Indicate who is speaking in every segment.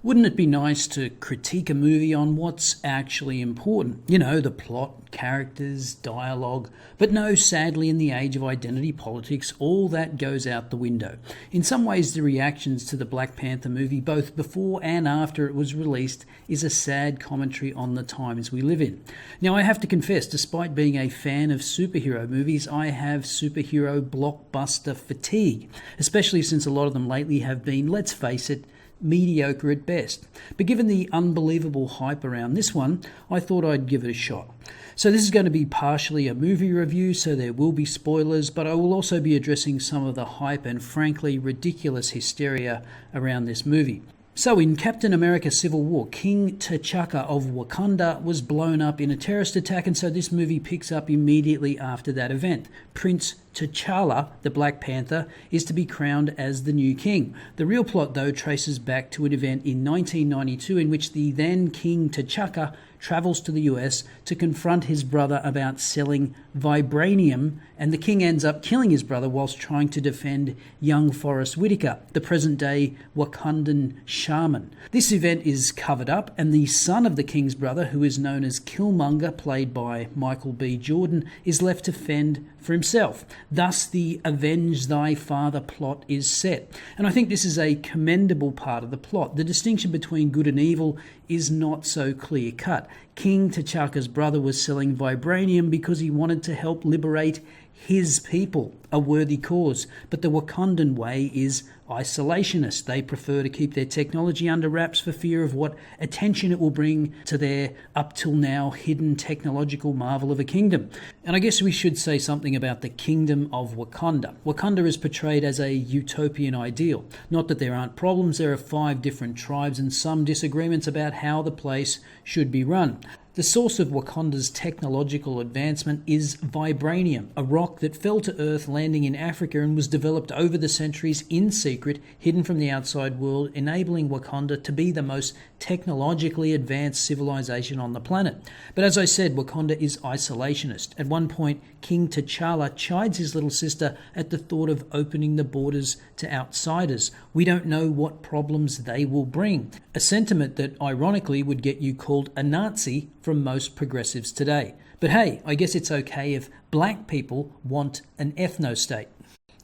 Speaker 1: Wouldn't it be nice to critique a movie on what's actually important? You know, the plot, characters, dialogue. But no, sadly, in the age of identity politics, all that goes out the window. In some ways, the reactions to the Black Panther movie, both before and after it was released, is a sad commentary on the times we live in. Now, I have to confess, despite being a fan of superhero movies, I have superhero blockbuster fatigue, especially since a lot of them lately have been, let's face it, mediocre at best. But given the unbelievable hype around this one, I thought I'd give it a shot. So this is going to be partially a movie review, so there will be spoilers, but I will also be addressing some of the hype and frankly ridiculous hysteria around this movie. So in Captain America Civil War, King T'Chaka of Wakanda was blown up in a terrorist attack, and so this movie picks up immediately after that event. Prince T'Challa, the Black Panther, is to be crowned as the new king. The real plot, though, traces back to an event in 1992 in which the then King T'Chaka travels to the US to confront his brother about selling vibranium, and the king ends up killing his brother whilst trying to defend young Forrest Whitaker, the present-day Wakandan shaman. This event is covered up, and the son of the king's brother, who is known as Killmonger, played by Michael B. Jordan, is left to fend for himself. Thus, the Avenge Thy Father plot is set. And I think this is a commendable part of the plot. The distinction between good and evil is not so clear-cut. King T'Chaka's brother was selling vibranium because he wanted to help liberate his people, a worthy cause. But the Wakandan way is isolationist. They prefer to keep their technology under wraps for fear of what attention it will bring to their up till now hidden technological marvel of a kingdom. And I guess we should say something about the kingdom of Wakanda. Wakanda is portrayed as a utopian ideal. Not that there aren't problems, there are 5 different tribes and some disagreements about how the place should be run. The source of Wakanda's technological advancement is vibranium, a rock that fell to Earth landing in Africa and was developed over the centuries in secret, hidden from the outside world, enabling Wakanda to be the most technologically advanced civilization on the planet. But as I said, Wakanda is isolationist. At one point, King T'Challa chides his little sister at the thought of opening the borders to outsiders. We don't know what problems they will bring. A sentiment that ironically would get you called a Nazi from most progressives today. But hey, I guess it's okay if black people want an ethno-state.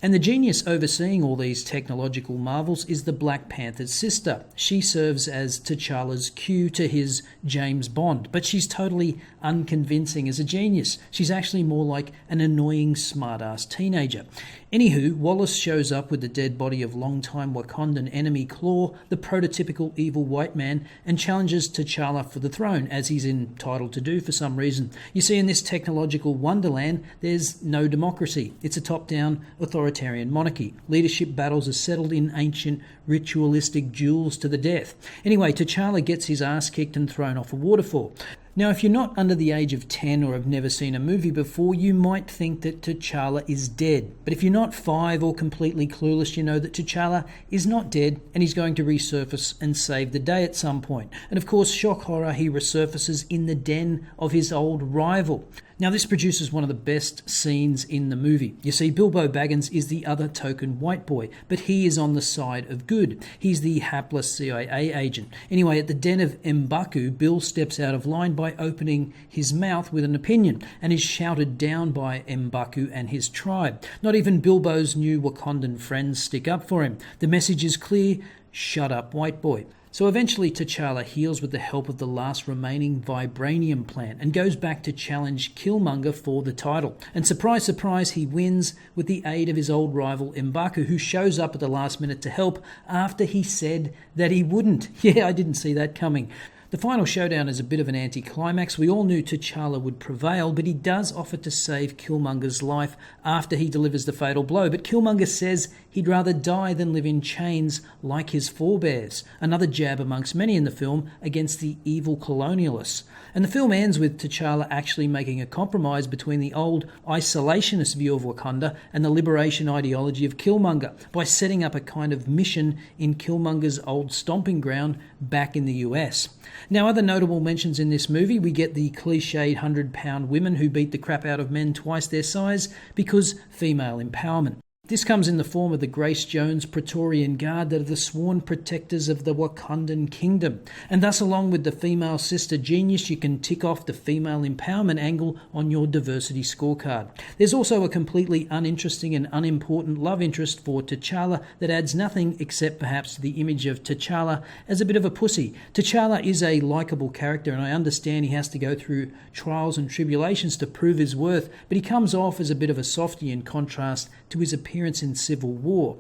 Speaker 1: And the genius overseeing all these technological marvels is the Black Panther's sister. She serves as T'Challa's cue to his James Bond, but she's totally unconvincing as a genius. She's actually more like an annoying smart-ass teenager. Anywho, Wallace shows up with the dead body of longtime Wakandan enemy Claw, the prototypical evil white man, and challenges T'Challa for the throne, as he's entitled to do for some reason. You see, in this technological wonderland, there's no democracy. It's a top-down authoritarian monarchy. Leadership battles are settled in ancient ritualistic duels to the death. Anyway, T'Challa gets his ass kicked and thrown off a waterfall. Now, if you're not under the age of 10 or have never seen a movie before, you might think that T'Challa is dead. But if you're not 5 or completely clueless, you know that T'Challa is not dead and he's going to resurface and save the day at some point. And of course, shock horror, he resurfaces in the den of his old rival. Now, this produces one of the best scenes in the movie. You see, Bilbo Baggins is the other token white boy, but he is on the side of good. He's the hapless CIA agent. Anyway, at the den of M'Baku, Bill steps out of line by opening his mouth with an opinion and is shouted down by M'Baku and his tribe. Not even Bilbo's new Wakandan friends stick up for him. The message is clear: shut up, white boy. So eventually T'Challa heals with the help of the last remaining vibranium plant and goes back to challenge Killmonger for the title. And surprise, surprise, he wins with the aid of his old rival M'Baku, who shows up at the last minute to help after he said that he wouldn't. Yeah, I didn't see that coming. The final showdown is a bit of an anticlimax. We all knew T'Challa would prevail, but he does offer to save Killmonger's life after he delivers the fatal blow. But Killmonger says he'd rather die than live in chains like his forebears. Another jab amongst many in the film against the evil colonialists. And the film ends with T'Challa actually making a compromise between the old isolationist view of Wakanda and the liberation ideology of Killmonger by setting up a kind of mission in Killmonger's old stomping ground back in the US. Now, other notable mentions in this movie, we get the cliched 100-pound women who beat the crap out of men twice their size because female empowerment. This comes in the form of the Grace Jones Praetorian Guard that are the sworn protectors of the Wakandan kingdom. And thus, along with the female sister genius, you can tick off the female empowerment angle on your diversity scorecard. There's also a completely uninteresting and unimportant love interest for T'Challa that adds nothing except perhaps the image of T'Challa as a bit of a pussy. T'Challa is a likeable character, and I understand he has to go through trials and tribulations to prove his worth, but he comes off as a bit of a softie in contrast to his appearance in Civil War.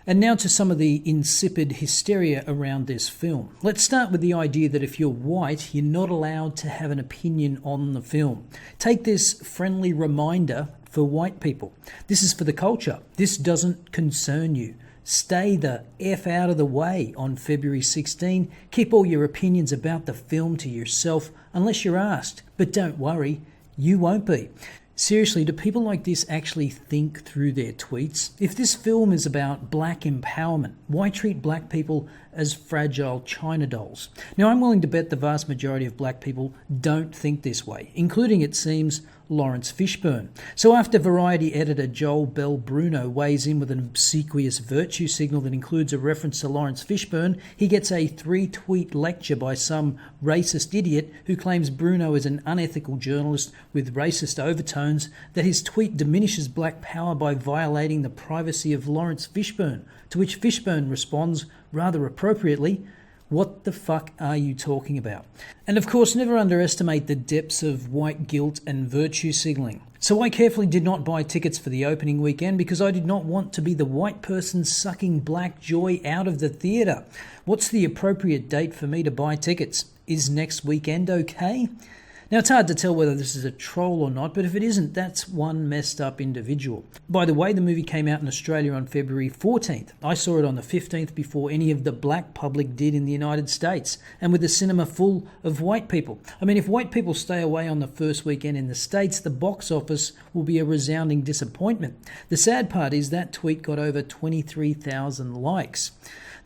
Speaker 1: And now to some of the insipid hysteria around this film. Let's start with the idea that if you're white, you're not allowed to have an opinion on the film. Take this friendly reminder for white people. This is for the culture. This doesn't concern you. Stay the F out of the way on February 16. Keep all your opinions about the film to yourself unless you're asked. But don't worry, you won't be. Seriously, do people like this actually think through their tweets? If this film is about black empowerment, why treat black people as fragile China dolls? Now, I'm willing to bet the vast majority of black people don't think this way, including, it seems, Lawrence Fishburne. So after Variety editor Joel Bell Bruno weighs in with an obsequious virtue signal that includes a reference to Lawrence Fishburne, he gets a 3-tweet lecture by some racist idiot who claims Bruno is an unethical journalist with racist overtones, that his tweet diminishes black power by violating the privacy of Lawrence Fishburne, to which Fishburne responds, rather appropriately, "What the fuck are you talking about?" And of course, never underestimate the depths of white guilt and virtue signalling. So I carefully did not buy tickets for the opening weekend because I did not want to be the white person sucking black joy out of the theatre. What's the appropriate date for me to buy tickets? Is next weekend okay? Now, it's hard to tell whether this is a troll or not, but if it isn't, that's one messed up individual. By the way, the movie came out in Australia on February 14th. I saw it on the 15th before any of the black public did in the United States, and with the cinema full of white people. I mean, if white people stay away on the first weekend in the States, the box office will be a resounding disappointment. The sad part is that tweet got over 23,000 likes.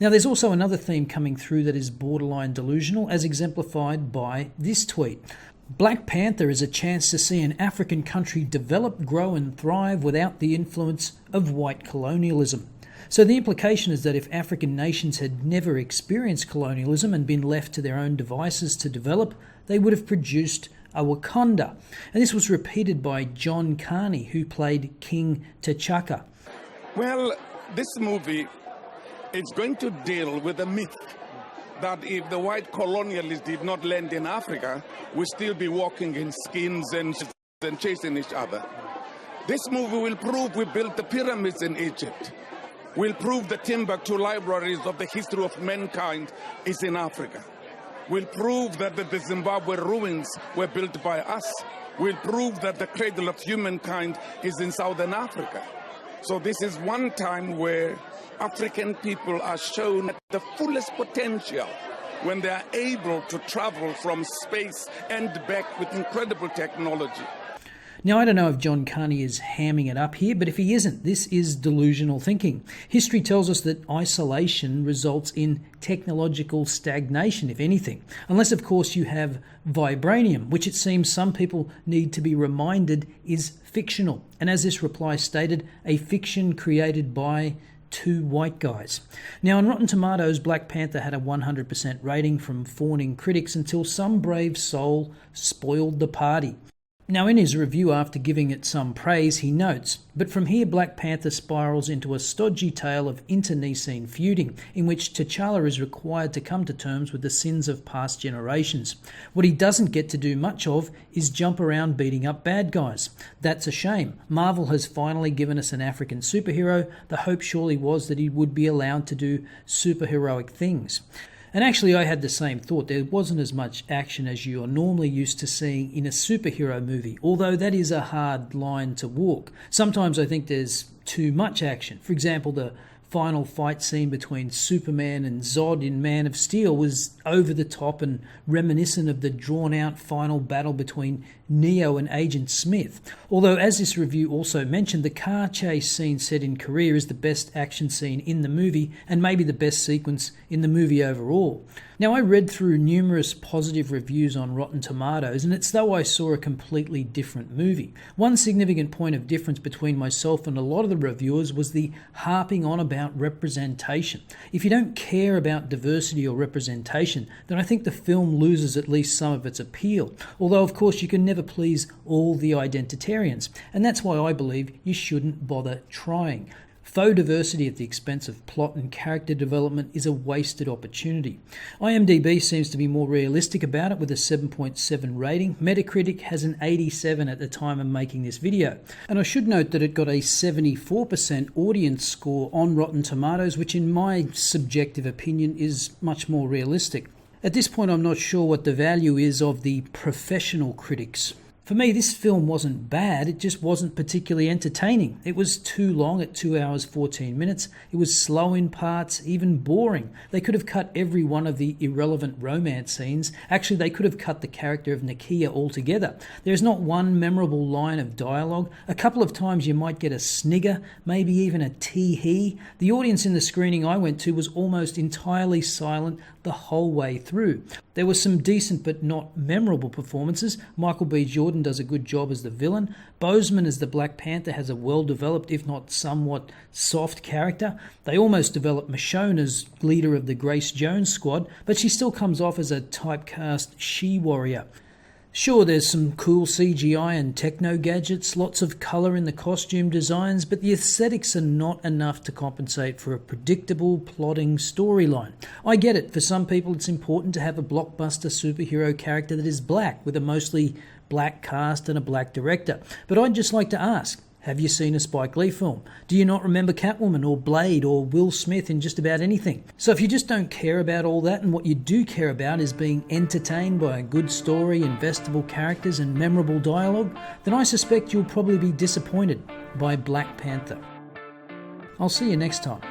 Speaker 1: Now, there's also another theme coming through that is borderline delusional, as exemplified by this tweet. Black Panther is a chance to see an African country develop, grow and thrive without the influence of white colonialism. So the implication is that if African nations had never experienced colonialism and been left to their own devices to develop, they would have produced a Wakanda. And this was repeated by John Carney, who played King T'Chaka.
Speaker 2: Well, this movie is going to deal with a myth that if the white colonialists did not land in Africa, we'd still be walking in skins and chasing each other. This movie will prove we built the pyramids in Egypt. We'll prove the Timbuktu libraries of the history of mankind is in Africa. We'll prove that the Zimbabwe ruins were built by us. We'll prove that the cradle of humankind is in Southern Africa. So this is one time where African people are shown the fullest potential when they are able to travel from space and back with incredible technology.
Speaker 1: Now, I don't know if John Carney is hamming it up here, but if he isn't, this is delusional thinking. History tells us that isolation results in technological stagnation, if anything. Unless, of course, you have vibranium, which it seems some people need to be reminded is fictional. And as this reply stated, a fiction created by two white guys. Now, on Rotten Tomatoes, Black Panther had a 100% rating from fawning critics until some brave soul spoiled the party. Now, in his review after giving it some praise, he notes, but from here Black Panther spirals into a stodgy tale of internecine feuding, in which T'Challa is required to come to terms with the sins of past generations. What he doesn't get to do much of is jump around beating up bad guys. That's a shame. Marvel has finally given us an African superhero. The hope surely was that he would be allowed to do superheroic things. And actually, I had the same thought. There wasn't as much action as you are normally used to seeing in a superhero movie, although that is a hard line to walk. Sometimes I think there's too much action. For example, the final fight scene between Superman and Zod in Man of Steel was over the top and reminiscent of the drawn-out final battle between Neo and Agent Smith. Although, as this review also mentioned, the car chase scene set in Korea is the best action scene in the movie and maybe the best sequence in the movie overall. Now, I read through numerous positive reviews on Rotten Tomatoes, and it's though I saw a completely different movie. One significant point of difference between myself and a lot of the reviewers was the harping on about representation. If you don't care about diversity or representation, then I think the film loses at least some of its appeal. Although, of course, you can never please all the identitarians, and that's why I believe you shouldn't bother trying. Faux diversity at the expense of plot and character development is a wasted opportunity. IMDb seems to be more realistic about it with a 7.7 rating. Metacritic has an 87 at the time of making this video. And I should note that it got a 74% audience score on Rotten Tomatoes, which in my subjective opinion is much more realistic. At this point, I'm not sure what the value is of the professional critics. For me, this film wasn't bad, it just wasn't particularly entertaining. It was too long at 2 hours 14 minutes, it was slow in parts, even boring. They could have cut every one of the irrelevant romance scenes. Actually, they could have cut the character of Nakia altogether. There's not one memorable line of dialogue. A couple of times you might get a snigger, maybe even a tee-hee. The audience in the screening I went to was almost entirely silent the whole way through. There were some decent but not memorable performances. Michael B. Jordan does a good job as the villain. Boseman as the Black Panther has a well-developed, if not somewhat soft character. They almost develop Michonne as leader of the Grace Jones squad, but she still comes off as a typecast she-warrior. Sure, there's some cool CGI and techno gadgets, lots of colour in the costume designs, but the aesthetics are not enough to compensate for a predictable, plodding storyline. I get it, for some people it's important to have a blockbuster superhero character that is black, with a mostly black cast and a black director. But I'd just like to ask, have you seen a Spike Lee film? Do you not remember Catwoman or Blade or Will Smith in just about anything? So if you just don't care about all that and what you do care about is being entertained by a good story, investable characters and memorable dialogue, then I suspect you'll probably be disappointed by Black Panther. I'll see you next time.